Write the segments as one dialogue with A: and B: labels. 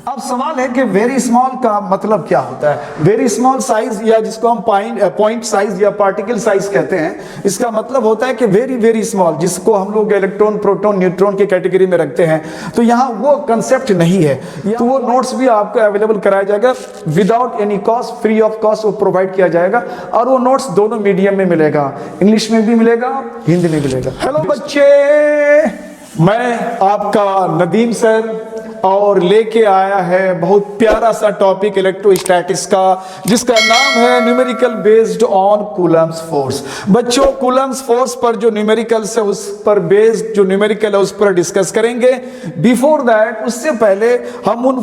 A: अब सवाल है कि वेरी स्मॉल का मतलब क्या होता है। वेरी स्मॉल साइज या जिसको हम पॉइंट साइज या पार्टिकल साइज कहते हैं, इसका मतलब होता है कि वेरी वेरी स्मॉल, जिसको हम लोग इलेक्ट्रॉन प्रोटॉन न्यूट्रॉन की कैटेगरी में रखते हैं। तो यहाँ वो कंसेप्ट नहीं है। तो वो नोट्स भी आपको अवेलेबल कराया जाएगा without any cost, free of cost वो प्रोवाइड किया जाएगा। और वो नोट्स दोनों मीडियम में मिलेगा, इंग्लिश में भी मिलेगा, हिंदी में मिलेगा। हेलो बच्चे, मैं आपका नदीम सर और लेके आया है बहुत प्यारा सा टॉपिक इलेक्ट्रोस्टैटिक्स का, जिसका नाम है numerical based on Coulomb's force. बच्चों, कूलम्ब्स फोर्स पर जो न्यूमेरिकल्स है उस पर बेस्ड जो न्यूमेरिकल है उस पर डिस्कस करेंगे। बिफोर दैट, उससे पहले हम उन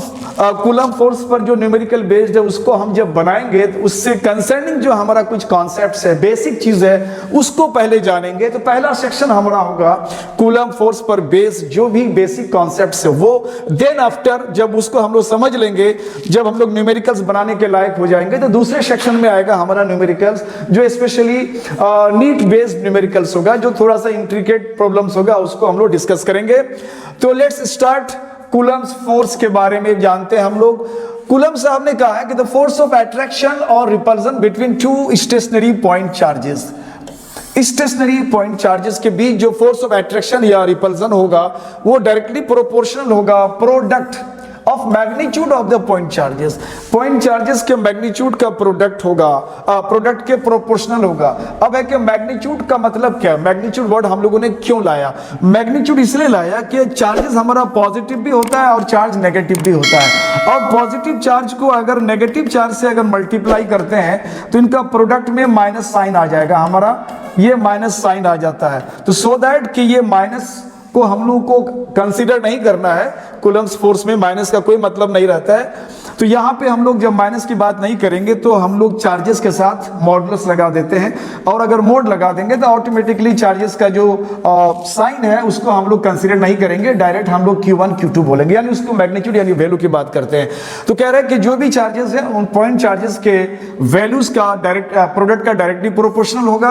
A: कूलम्ब फोर्स पर जो न्यूमेरिकल बेस्ड है उसको हम जब बनाएंगे तो उससे कंसर्निंग जो हमारा कुछ कॉन्सेप्ट्स है, बेसिक चीज है, उसको पहले जानेंगे। तो पहला सेक्शन हमारा होगा कूलम्ब फोर्स पर बेस्ड जो भी बेसिक कॉन्सेप्ट्स है वो। देन आफ्टर जब उसको हम लोग समझ लेंगे, जब हम लोग न्यूमेरिकल्स बनाने के लायक हो जाएंगे, तो दूसरे सेक्शन में आएगा हमारा न्यूमेरिकल्स जो स्पेशली नीट बेस्ड न्यूमेरिकल्स होगा, जो थोड़ा सा इंट्रिकेट प्रॉब्लम्स होगा, उसको हम लोग डिस्कस करेंगे। तो लेट्स स्टार्ट कूलम्ब्स फोर्स के बारे में जानते हैं हम लोग। कूलम्ब साहब ने कहा है कि द फोर्स ऑफ अट्रैक्शन और repulsion between two stationary point charges. Stationary point charges के बीच जो फोर्स ऑफ अट्रैक्शन या रिपल्सन होगा वो डायरेक्टली प्रोपोर्शनल होगा product of magnitude of the point charges. Point charges के मैग्नीट्यूड का प्रोडक्ट होगा, प्रोडक्ट के प्रोपोर्शनल होगा। अब है कि मैग्नीट्यूड का मतलब क्या है, मैग्नीट्यूड वर्ड हम लोगों ने क्यों लाया? मैग्नीट्यूड इसलिए लाया कि चार्जेस हमारा पॉजिटिव भी होता है और चार्ज नेगेटिव भी होता है। और पॉजिटिव चार्ज को अगर नेगेटिव चार्ज से अगर मल्टीप्लाई करते हैं तो इनका प्रोडक्ट में माइनस साइन आ जाएगा, हमारा ये माइनस साइन आ जाता है। तो सो दैट कि ये माइनस को हम लोग को कंसीडर नहीं करना है, कूलम्ब्स फोर्स में माइनस का कोई मतलब नहीं रहता है। तो यहाँ पे हम लोग जब माइनस की बात नहीं करेंगे तो हम लोग चार्जेस के साथ मॉडुलस लगा देते हैं, और अगर मोड लगा देंगे तो ऑटोमेटिकली चार्जेस का जो साइन है उसको हम लोग कंसीडर नहीं करेंगे, डायरेक्ट हम लोग Q1 Q2 बोलेंगे, यानी उसको मैग्नीट्यूड यानी वैल्यू की बात करते हैं। तो कह रहे हैं कि जो भी चार्जेस है उन पॉइंट चार्जेस के वैल्यूज का डायरेक्ट प्रोडक्ट का डायरेक्टली प्रोपोर्शनल होगा,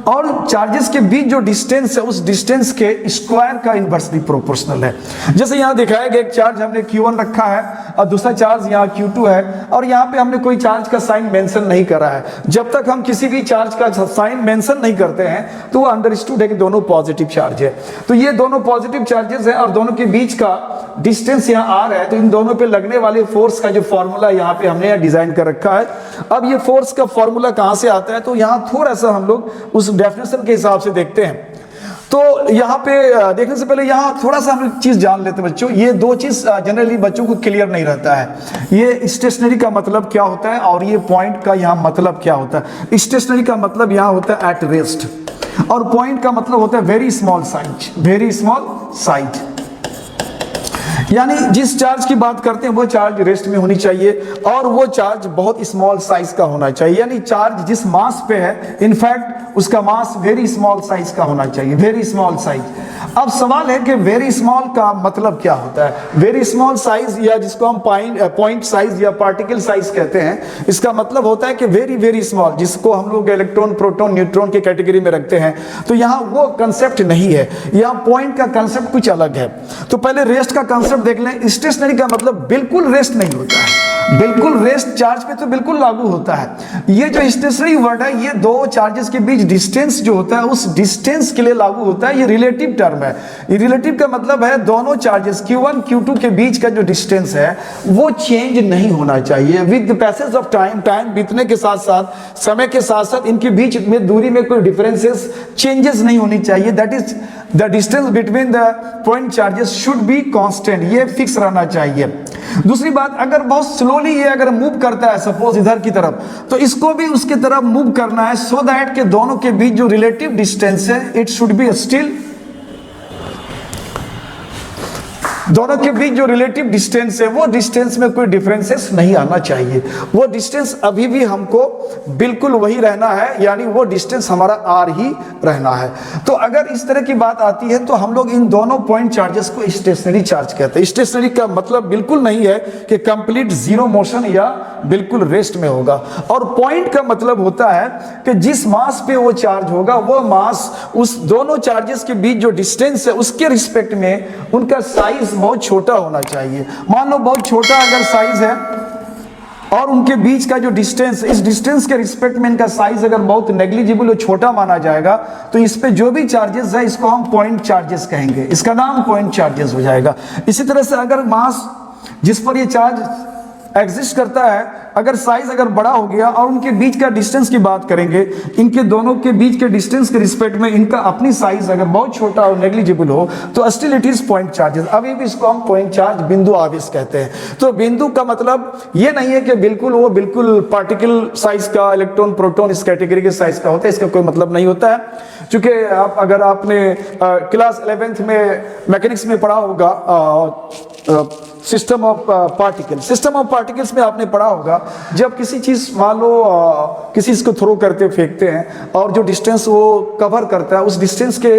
A: और चार्जेस के बीच जो डिस्टेंस है उस डिस्टेंस के स्क्वायर का इनवर्सली प्रोपोर्शनल है। जैसे यहाँ दिखाया गया एक चार्ज हमने Q1 रखा है और दूसरा चार्ज यहाँ Q2 है, और यहाँ पे हमने कोई चार्ज का साइन मेंशन नहीं करा है। जब तक हम किसी भी चार्ज का साइन मेंशन नहीं करते हैं तो वो अंडरस्टूड है कि दोनों पॉजिटिव चार्ज है। तो ये दोनों पॉजिटिव चार्जेस है और दोनों के बीच का डिस्टेंस यहाँ R है। तो इन दोनों पे लगने वाले फोर्स का जो फॉर्मूला यहाँ पे हमने डिजाइन कर रखा है। अब ये फोर्स का फॉर्मूला कहाँ से आता है, तो यहाँ थोड़ा सा हम लोग उस डेफिनेशन के हिसाब से देखते हैं। तो यहाँ पे देखने से पहले यहाँ थोड़ा सा हम चीज जान लेते हैं बच्चों। ये दो चीज जनरली बच्चों को क्लियर नहीं रहता है, ये स्टेशनरी का मतलब क्या होता है और ये पॉइंट का यहाँ मतलब क्या होता है। स्टेशनरी का मतलब यहाँ होता है एट रेस्ट, और पॉइंट का मतलब होता है very small size, very small size. यानी जिस चार्ज की बात करते हैं वो चार्ज रेस्ट में होनी चाहिए, और वो चार्ज बहुत स्मॉल साइज का होना चाहिए। यानी चार्ज जिस मास पे है इनफैक्ट उसका मास वेरी स्मॉल साइज का होना चाहिए, वेरी स्मॉल साइज। अब सवाल है कि वेरी स्मॉल का मतलब क्या होता है। वेरी स्मॉल साइज या जिसको हम पॉइंट साइज या पार्टिकल साइज कहते हैं, इसका मतलब होता है कि वेरी वेरी स्मॉल, जिसको हम लोग इलेक्ट्रॉन प्रोटॉन न्यूट्रॉन की कैटेगरी में रखते हैं। तो यहाँ वो कंसेप्ट नहीं है, यहाँ पॉइंट का कंसेप्ट कुछ अलग है। तो पहले रेस्ट का कंसेप्ट देख लें। स्टेशनरी का मतलब बिल्कुल रेस्ट नहीं होता है, बिल्कुल रेस्ट चार्ज पे तो बिल्कुल लागू होता है। ये जो स्टेशनरी वर्ड है ये दो चार्जेस के बीच डिस्टेंस जो होता है उस डिस्टेंस के लिए लागू होता है। ये रिलेटिव टर्म है। ये रिलेटिव का मतलब है दोनों चार्जेस Q1 Q2 के बीच का जो डिस्टेंस है वो चेंज नहीं होना चाहिए। With the passage of time, time बीतने के साथ साथ, समय के साथ साथ इनके बीच में दूरी में कोई डिफरेंसेस चेंजेस नहीं होनी चाहिए। That is the distance between the point charges should be constant, ये फिक्स रहना चाहिए। दूसरी बात, अगर बहुत स्लोली ये अगर मूव करता है सपोज इधर की तरफ, तो इसको भी उसकी तरफ मूव करना है, सो दैट के दोनों के बीच जो रिलेटिव डिस्टेंस है इट शुड बी स्टिल, दोनों के बीच जो रिलेटिव डिस्टेंस है वो डिस्टेंस में कोई डिफरेंसेस नहीं आना चाहिए। वो डिस्टेंस अभी भी हमको बिल्कुल वही रहना है, यानी वो डिस्टेंस हमारा R ही रहना है। तो अगर इस तरह की बात आती है तो हम लोग इन दोनों पॉइंट चार्जेस को स्टेशनरी चार्ज कहते हैं। स्टेशनरी का मतलब बिल्कुल नहीं है कि कंप्लीट जीरो मोशन या बिल्कुल रेस्ट में होगा, और पॉइंट का मतलब होता है कि जिस मास पे वो चार्ज होगा वो मास उस दोनों चार्जेस के बीच जो डिस्टेंस है उसके रिस्पेक्ट में उनका साइज बहुत छोटा होना चाहिए। मान लो बहुत छोटा अगर साइज है और उनके बीच का जो डिस्टेंस, इस डिस्टेंस के रिस्पेक्ट में इनका साइज अगर बहुत नेग्लिजिबल और छोटा माना जाएगा तो इस पे जो भी चार्जेस है इसको हम पॉइंट चार्जेस कहेंगे, इसका नाम पॉइंट चार्जेस हो जाएगा। इसी तरह से अगर मास जिस पर ये चार्ज एग्जिस्ट करता है, अगर साइज अगर बड़ा हो गया और उनके बीच का डिस्टेंस की बात करेंगे, इनके दोनों के बीच के डिस्टेंस के रिस्पेक्ट में इनका अपनी साइज अगर बहुत छोटा और नेग्लिजिबल हो तो still it is point charges. अभी भी इसको हम पॉइंट चार्ज, बिंदु आवेश कहते हैं। तो बिंदु का मतलब ये नहीं है कि बिल्कुल वो बिल्कुल पार्टिकल साइज का, इलेक्ट्रॉन प्रोटॉन इस कैटेगरी के साइज का होता है, इसका कोई मतलब नहीं होता है। क्योंकि अगर आपने क्लास 11th में मैकेनिक्स में पढ़ा होगा सिस्टम ऑफ पार्टिकल्स में आपने पढ़ा होगा, जब किसी चीज मान लो किसी चीज को थ्रो करते फेंकते हैं और जो डिस्टेंस वो कवर करता है, उस डिस्टेंस के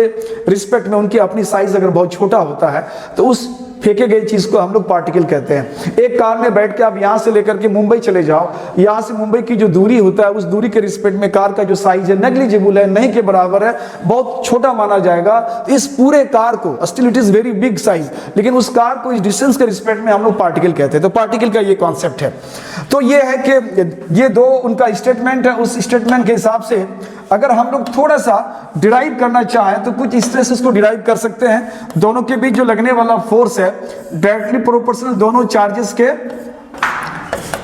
A: रिस्पेक्ट में उनकी अपनी साइज अगर बहुत छोटा होता है तो उस फेंके गई चीज को हम लोग पार्टिकल कहते हैं। एक कार में बैठ के आप यहां से लेकर के मुंबई चले जाओ, यहां से मुंबई की जो दूरी होता है उस दूरी के रिस्पेक्ट में कार का जो साइज है नेग्लिजिबल है, नहीं के बराबर है, बहुत छोटा माना जाएगा। इस पूरे कार को still it is very big size, लेकिन उस कार को इस डिस्टेंस के रिस्पेक्ट में हम लोग पार्टिकल कहते हैं। तो पार्टिकल का ये कॉन्सेप्ट है। तो ये है कि ये दो उनका स्टेटमेंट है। उस स्टेटमेंट के हिसाब से अगर हम लोग थोड़ा सा डिराइव करना चाहें तो कुछ इस तरह से इसको डिराइव कर सकते हैं। दोनों के बीच जो लगने वाला फोर्स है डायरेक्टली प्रोपोर्शनल दोनों चार्जेस के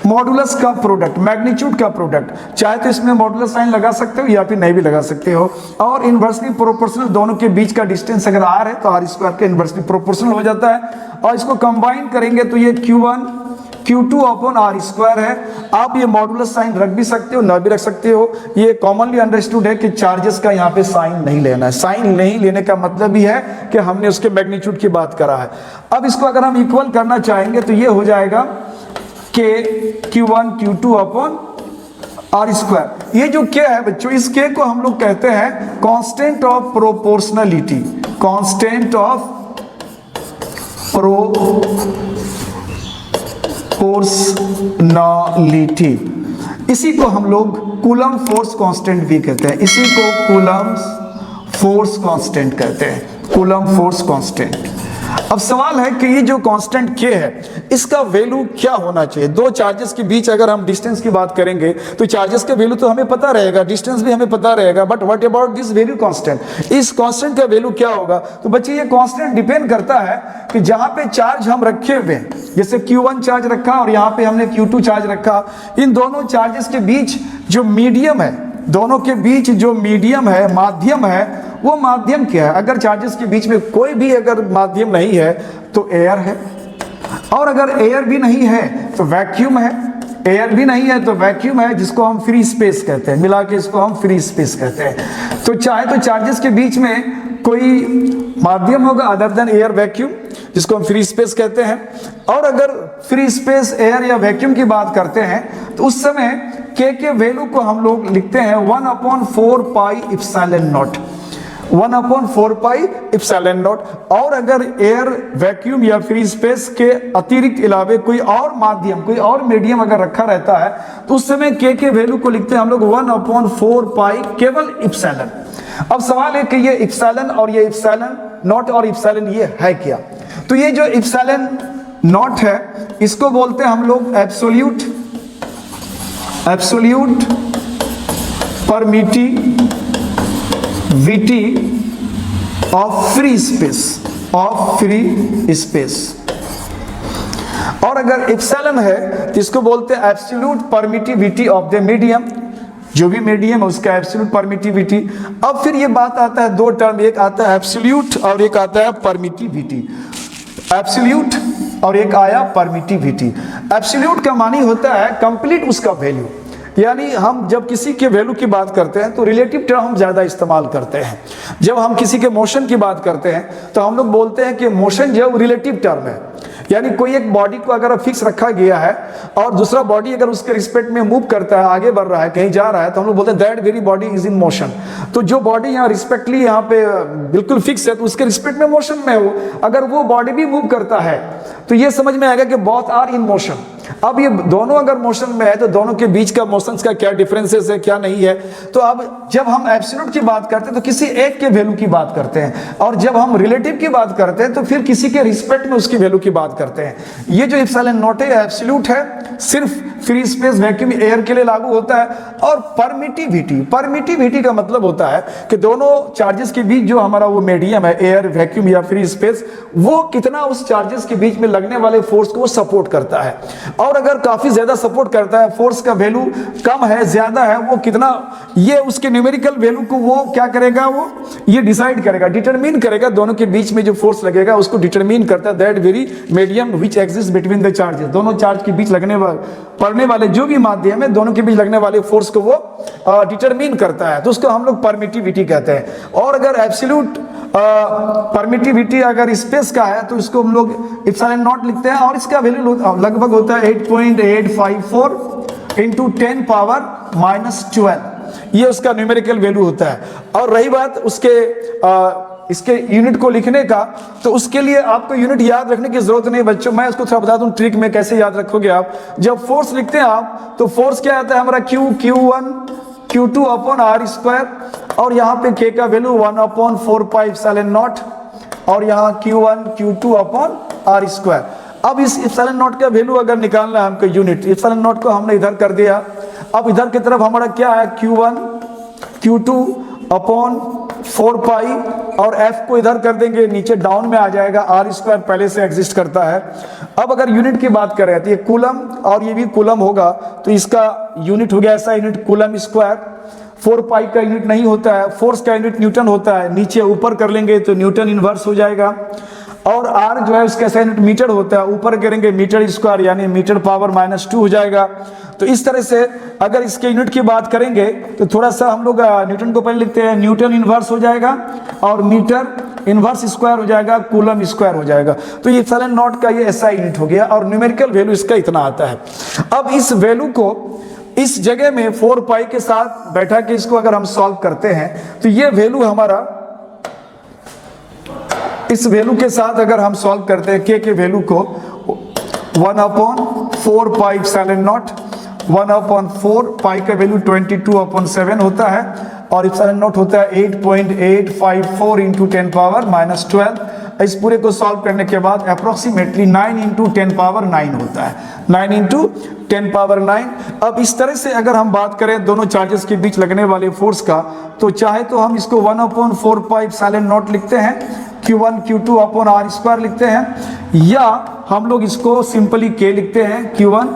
A: मॉडुलस का प्रोडक्ट, मैग्नीट्यूड का प्रोडक्ट। चाहे तो इसमें मॉडुलस साइन लगा सकते हो या फिर नहीं भी लगा सकते हो। और इनवर्सली प्रोपोर्शनल दोनों के बीच का डिस्टेंस अगर r है तो r स्क्वायर के इनवर्सली प्रोपोर्शनल हो जाता है। और इसको कंबाइन करेंगे तो ये Q1 Q2 upon r square है। आप ये मॉडुलस साइन रख भी सकते हो, ना भी रख सकते हो। ये कॉमनली अंडरस्टूड है कि चार्जेस का यहाँ पे साइन नहीं लेना है। साइन नहीं लेने का मतलब ही है कि हमने उसके मैग्नीट्यूड की बात करा है। अब इसको अगर हम इक्वल करना चाहेंगे तो ये हो जाएगा k Q1 Q2 upon r square. ये जो k है बच्चों, इस k को हम लोग कहते हैं constant of proportionality, constant of proportionality. इसी को हम लोग कूलम फोर्स कांस्टेंट भी कहते हैं। इसी को कूलम फोर्स कांस्टेंट कहते हैं, कूलम फोर्स कांस्टेंट। अब सवाल है कि ये जो कांस्टेंट k है इसका वैल्यू क्या होना चाहिए। दो चार्जेस के बीच अगर हम डिस्टेंस की बात करेंगे तो चार्जेस का वैल्यू तो हमें पता रहेगा, डिस्टेंस भी हमें पता रहेगा, but what about this value constant, इस कांस्टेंट का वैल्यू क्या होगा। तो बच्चे ये कांस्टेंट डिपेंड करता है कि जहां पे चार्ज हम रखे हुए हैं, जैसे Q1 चार्ज रखा और यहाँ पे हमने Q2 चार्ज रखा, इन दोनों चार्जेस के बीच जो मीडियम है, दोनों के बीच जो मीडियम है, माध्यम है, वो माध्यम क्या है। अगर चार्जेस के बीच में कोई भी अगर माध्यम नहीं है तो एयर है, और अगर एयर भी नहीं है तो वैक्यूम है, एयर भी नहीं है तो वैक्यूम है, जिसको हम फ्री स्पेस कहते हैं, मिला के इसको हम फ्री स्पेस कहते हैं। तो चाहे तो चार्जेस के बीच में कोई माध्यम होगा अदर देन एयर, वैक्यूम, जिसको हम फ्री स्पेस कहते हैं। और अगर फ्री स्पेस, एयर या वैक्यूम की बात करते हैं तो उस समय k के वैल्यू को हम लोग लिखते हैं 1/4 pi epsilon naught, 1/4 pi epsilon naught. और अगर एयर, वैक्यूम या फ्री स्पेस के अतिरिक्त अलावे कोई और माध्यम, कोई और मीडियम अगर रखा रहता है तो उस समय k के वैल्यू को लिखते हैं हम लोग 1/4 पाई केवल इप्सिलॉन। अब सवाल है कि ये इप्सिलॉन और ये इप्सिलॉन नॉट और इप्सिलॉन ये है क्या। तो ये जो इप्सिलॉन नॉट है इसको बोलते हैं हम लोग absolute permittivity of free space, of free space. और अगर इप्सिलॉन है तो इसको बोलते हैं absolute permittivity of the medium, जो भी मीडियम है उसका एब्सोल्यूट परमिटिविटी। अब फिर ये बात आता है दो टर्म, एक आता है एब्सोल्यूट और एक आता है परमिटिविटी। एब्सोल्यूट और एक आया परमिटिविटी। एब्सोल्यूट का मानी होता है कंप्लीट उसका वैल्यू, यानी हम जब किसी के वैल्यू की बात करते हैं तो रिलेटिव टर्म हम ज्यादा इस्तेमाल करते हैं। जब हम किसी के मोशन की बात करते हैं तो हम लोग बोलते हैं कि मोशन जो रिलेटिव टर्म है, यानी कोई एक बॉडी को अगर फिक्स रखा गया है और दूसरा बॉडी अगर उसके रिस्पेक्ट में मूव करता है, आगे बढ़ रहा है, कहीं जा रहा है, तो हम लोग बोलते हैं that very body is in motion. तो जो बॉडी यहाँ रिस्पेक्टली यहाँ पे बिल्कुल फिक्स है तो उसके रिस्पेक्ट में मोशन में हो। अगर वो बॉडी भी मूव करता है तो ये समझ में आएगा कि बोथ आर इन मोशन। अब ये दोनों अगर मोशन में है तो दोनों के बीच का मोशंस का क्या डिफरेंसेस है, क्या नहीं है। तो अब जब हम एब्सोल्यूट की बात करते हैं तो किसी एक के वैल्यू की बात करते हैं, और जब हम रिलेटिव की बात करते हैं तो फिर किसी के रिस्पेक्ट में उसकी वैल्यू की बात करते हैं। ये जो इप्सिलॉन नॉट है एब्सोल्यूट है, सिर्फ फ्री स्पेस वैक्यूम एयर के लिए लागू होता है। और परमिटिविटी का मतलब होता है कि दोनों चार्जेस के बीच जो हमारा वो मीडियम है, एयर, वैक्यूम या फ्री स्पेस, वो कितना उस चार्जेस के बीच में लगने वाले फोर्स को सपोर्ट करता है। और अगर काफी ज्यादा सपोर्ट करता है, फोर्स का वैल्यू कम है, ज्यादा है, वो कितना, ये उसके न्यूमेरिकल वैल्यू को वो क्या करेगा, वो ये डिसाइड करेगा, डिटरमिन करेगा। दोनों के बीच में जो फोर्स लगेगा उसको डिटरमिन करता है that very medium which exist between the charges. दोनों चार्ज के बीच लगने पड़ने वाले जो भी माध्यम है, दोनों के बीच लगने वाले फोर्स को वो डिटरमिन करता है, तो उसको हम लोग परमिटिविटी कहते हैं। और अगर एब्सोल्यूट परमिटिविटी अगर स्पेस का है तो इसको हम लोग इप्सिलॉन नॉट लिखते हैं, और इसका वैल्यू लगभग होता है 8.854 इंटू 10 पावर -12, ये उसका न्यूमेरिकल वैल्यू होता है। और रही बात उसके इसके यूनिट को लिखने का, तो उसके लिए आपको यूनिट याद रखने की जरूरत नहीं बच्चों, मैं इसको थोड़ा बता दूं ट्रिक में कैसे याद रखोगे आप। जब फोर्स लिखते हैं आप, तो फोर्स क्या आता है हमारा Q1 Q2 upon R square, और यहाँ पे K का वैल्यू 1/4 पाई इप्सिलॉन नॉट, और यहाँ Q1 Q2 upon R square. अब इस इप्सिलॉन नॉट का वैल्यू अगर निकालना है हमको, यूनिट इप्सिलॉन नॉट को हमने इधर कर दिया। अब इधर की तरफ हमारा क्या है, Q1 Q2 अपॉन 4 पाई, और F को इधर कर देंगे, नीचे डाउन में आ जाएगा, R स्क्वायर पहले से एग्जिस्ट करता है। अब अगर यूनिट की बात करें तो ये कूलम, और ये भी कूलम होगा, तो इसका यूनिट हो गया ऐसा यूनिट कूलम स्क्वायर। 4 पाई का यूनिट नहीं होता है, फोर्स का यूनिट न्यूटन होता है, नीचे ऊपर कर लेंगे तो न्यूटन इनवर्स हो जाएगा। और R जो है उसका ऐसा यूनिट मीटर होता है, ऊपर करेंगे मीटर स्क्वायर यानी मीटर पावर -2 हो जाएगा। तो इस तरह से अगर इसके यूनिट की बात करेंगे तो थोड़ा सा हम लोग न्यूटन को पहले लिखते हैं, न्यूटन इनवर्स हो जाएगा, और मीटर इनवर्स स्क्वायर हो जाएगा, कूलम स्क्वायर हो जाएगा। तो ये इप्सिलॉन नॉट का ये ऐसा यूनिट हो गया, और न्यूमेरिकल वैल्यू इसका इतना आता है। अब इस वैल्यू को इस जगह में 4 पाई के साथ बैठा के इसको अगर हम सॉल्व करते हैं तो ये वैल्यू हमारा, इस वैल्यू के साथ अगर हम सॉल्व करते हैं K के वैल्यू को 1/4 पाई इप्सिलॉन नॉट, 1/4 पाई का वैल्यू 22/7 होता है, और इप्सिलॉन नॉट होता है 8.854 इंटू 10 पावर -12। इस पूरे को सॉल्व करने के बाद अप्रोक्सीमेटली 9 इंटू 10 पावर 9 होता है, 9 इंटू 10 पावर 9। अब इस तरह से अगर हम बात करें दोनों चार्जेस के बीच लगने वाले फोर्स का, तो चाहे तो हम इसको 1/4 पाई इप्सिलॉन नॉट लिखते हैं, Q1 Q2 upon R square लिखते हैं, या हम लोग इसको सिंपली K लिखते हैं, Q1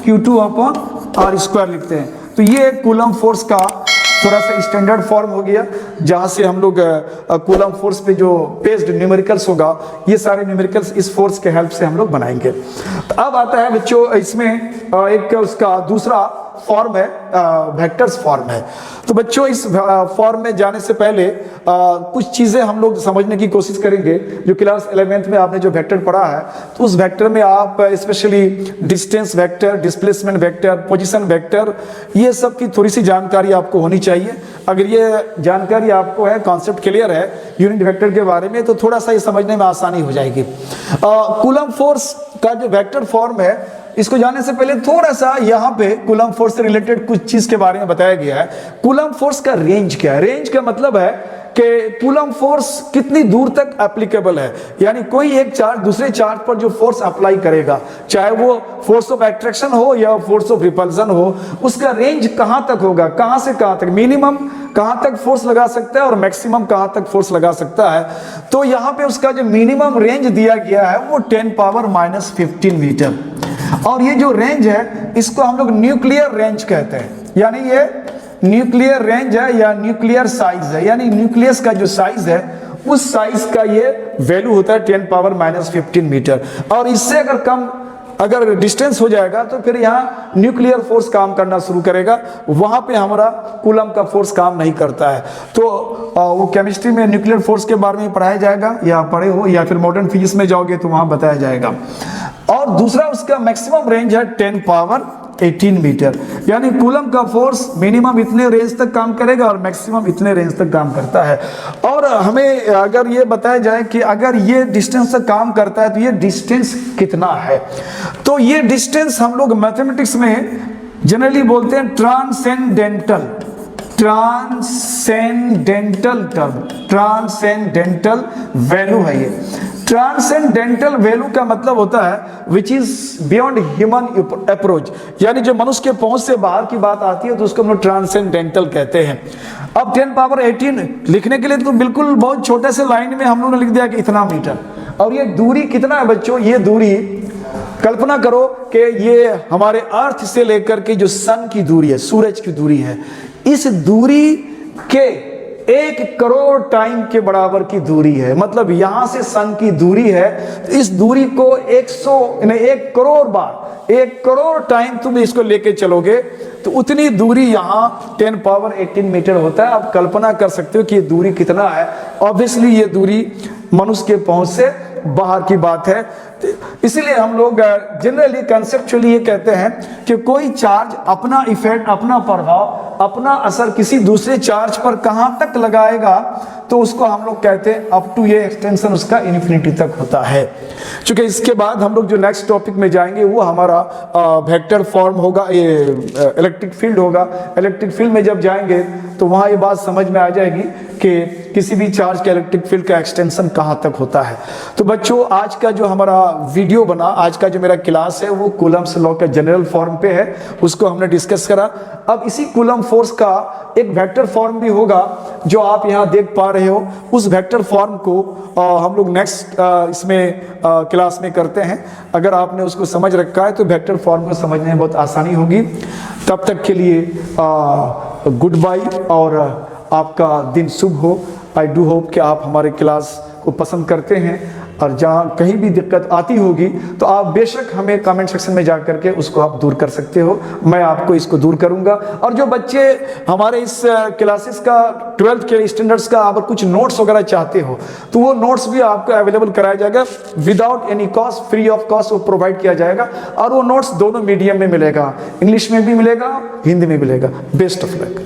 A: Q2 upon R square लिखते हैं। तो ये कूलम फोर्स का थोड़ा सा स्टैंडर्ड फॉर्म हो गया, जहां से हम लोग कूलम फोर्स पे जो बेस्ड न्यूमेरिकल्स होगा, ये सारे न्यूमेरिकल्स इस फोर्स के हेल्प से हम लोग बनाएंगे। तो अब आता है बच्चों इसमें एक उसका दूसरा फॉर्म है, वेक्टर्स फॉर्म है। तो बच्चों इस फॉर्म में जाने से पहले कुछ चीजें हम लोग समझने की कोशिश करेंगे। जो क्लास 11th में आपने जो वेक्टर पढ़ा है, तो उस वेक्टर में आप specially distance vector, displacement vector, position vector, ये सब की थोड़ी सी जानकारी आपको होनी चाहिए। अगर ये जानकारी आपको है, कॉन्सेप्ट क्लियर है यूनिट वेक्टर के बारे में, तो थोड़ा सा ये समझने में आसानी हो जाएगी। कूलम फोर्स का जो वेक्टर फॉर्म है, इसको जानने से पहले थोड़ा सा यहाँ पे कूलम फोर्स से रिलेटेड कुछ चीज के बारे में बताया गया है। कूलम फोर्स का रेंज क्या है? रेंज का मतलब है कि कूलम फोर्स कितनी दूर तक एप्लीकेबल है, यानी कोई एक चार्ज दूसरे चार्ज पर जो फोर्स अप्लाई करेगा, चाहे वो फोर्स ऑफ एट्रैक्शन हो या फोर्स ऑफ रिपल्सन हो, उसका रेंज कहां तक होगा, कहां से कहां तक, मिनिमम कहां तक फोर्स लगा सकता है और मैक्सिमम कहां तक फोर्स लगा सकता है। तो यहाँ पे उसका जो मिनिमम रेंज दिया गया है वो 10 पावर -15 मीटर, और ये जो रेंज है इसको हम लोग न्यूक्लियर रेंज कहते हैं, यानी ये न्यूक्लियर रेंज है या न्यूक्लियर साइज है, यानी न्यूक्लियस का जो साइज है उस साइज का ये वैल्यू होता है 10 पावर -15 मीटर। और इससे अगर कम अगर डिस्टेंस हो जाएगा तो फिर यहाँ न्यूक्लियर फोर्स काम करना शुरू करेगा, वहां पे हमारा कूलम का फोर्स काम नहीं करता है। तो वो केमिस्ट्री में न्यूक्लियर फोर्स के बारे में पढ़ाया जाएगा, या पढ़े हो, या फिर मॉडर्न फिजिक्स में जाओगे तो वहां बताया जाएगा। और दूसरा उसका मैक्सिमम रेंज है 10 पावर 18 मीटर। यानी कूलम का फोर्स मिनिमम इतने रेंज तक काम करेगा और मैक्सिमम इतने रेंज तक काम करता है। और हमें अगर ये बताया जाए कि अगर ये डिस्टेंस तक काम करता है तो ये डिस्टेंस कितना है, तो ये डिस्टेंस हम लोग मैथमेटिक्स में जनरली बोलते हैं ट्रांसेंडेंटल टर्म, ट्रांसेंडेंटल वैल्यू है ये। ट्रांसेंडेंटल वैल्यू का मतलब होता है which is beyond human approach, यानी जो मनुष्य के पहुंच से बाहर की बात आती है तो उसको हम लोग ट्रांसेंडेंटल कहते हैं। अब 10 पावर 18 लिखने के लिए तो बिल्कुल बहुत छोटे से लाइन में हम लोगों ने लिख दिया कि इतना मीटर। और ये दूरी कितना है बच्चों, ये दूरी कल्पना करो कि ये हमारे अर्थ से लेकर के जो सन की दूरी है, सूरज की दूरी है, इस दूरी के 1 करोड़ टाइम के बराबर की दूरी है। मतलब यहां से सन की दूरी है, तो इस दूरी को 1 करोड़ बार, 1 करोड़ टाइम तुम इसको लेके चलोगे तो उतनी दूरी यहाँ 10 पावर 18 मीटर होता है। आप कल्पना कर सकते हो कि ये दूरी कितना है। ऑब्वियसली ये दूरी मनुष्य के पहुंच से बाहर की बात है। इसीलिए हम लोग जनरली कंसेप्चुअली ये कहते हैं कि कोई चार्ज अपना इफेक्ट, अपना प्रभाव, अपना असर किसी दूसरे चार्ज पर कहां तक लगाएगा तो उसको हम लोग कहते हैं अप टू ये एक्सटेंशन उसका इन्फिनिटी तक होता है। क्योंकि इसके बाद हम लोग जो नेक्स्ट टॉपिक में जाएंगे वो हमारा वेक्टर फॉर्म होगा, ये इलेक्ट्रिक फील्ड होगा। इलेक्ट्रिक फील्ड में जब जाएंगे तो वहाँ ये बात समझ में आ जाएगी कि किसी भी चार्ज के इलेक्ट्रिक फील्ड का एक्सटेंशन कहाँ तक होता है। तो बच्चों आज का जो हमारा वीडियो बना, आज का जो मेरा क्लास है वो कूलम्स लॉ के जनरल फॉर्म पे है, उसको हमने डिस्कस करा। अब इसी कूलम फोर्स का एक वेक्टर फॉर्म भी होगा जो आप यहाँ देख पा रहे हो। उस वेक्टर फॉर्म को हम लोग नेक्स्ट इसमें क्लास में करते हैं। अगर आपने उसको समझ रखा है तो वेक्टर फॉर्म को समझने में बहुत आसानी होगी। तब तक के लिए गुड बाय और आपका दिन शुभ हो। आई डू होप कि आप हमारे क्लास को पसंद करते हैं और जहाँ कहीं भी दिक्कत आती होगी तो आप बेशक हमें कमेंट सेक्शन में जा करके उसको आप दूर कर सकते हो। मैं आपको इसको दूर करूंगा। और जो बच्चे हमारे इस क्लासेस का 12th के स्टैंडर्ड्स का अगर कुछ नोट्स वगैरह चाहते हो तो वो नोट्स भी आपको अवेलेबल कराया जाएगा without any cost, free of cost वो प्रोवाइड किया जाएगा। और वो नोट्स दोनों मीडियम में मिलेगा, इंग्लिश में भी मिलेगा, हिंदी में मिलेगा। Best of luck.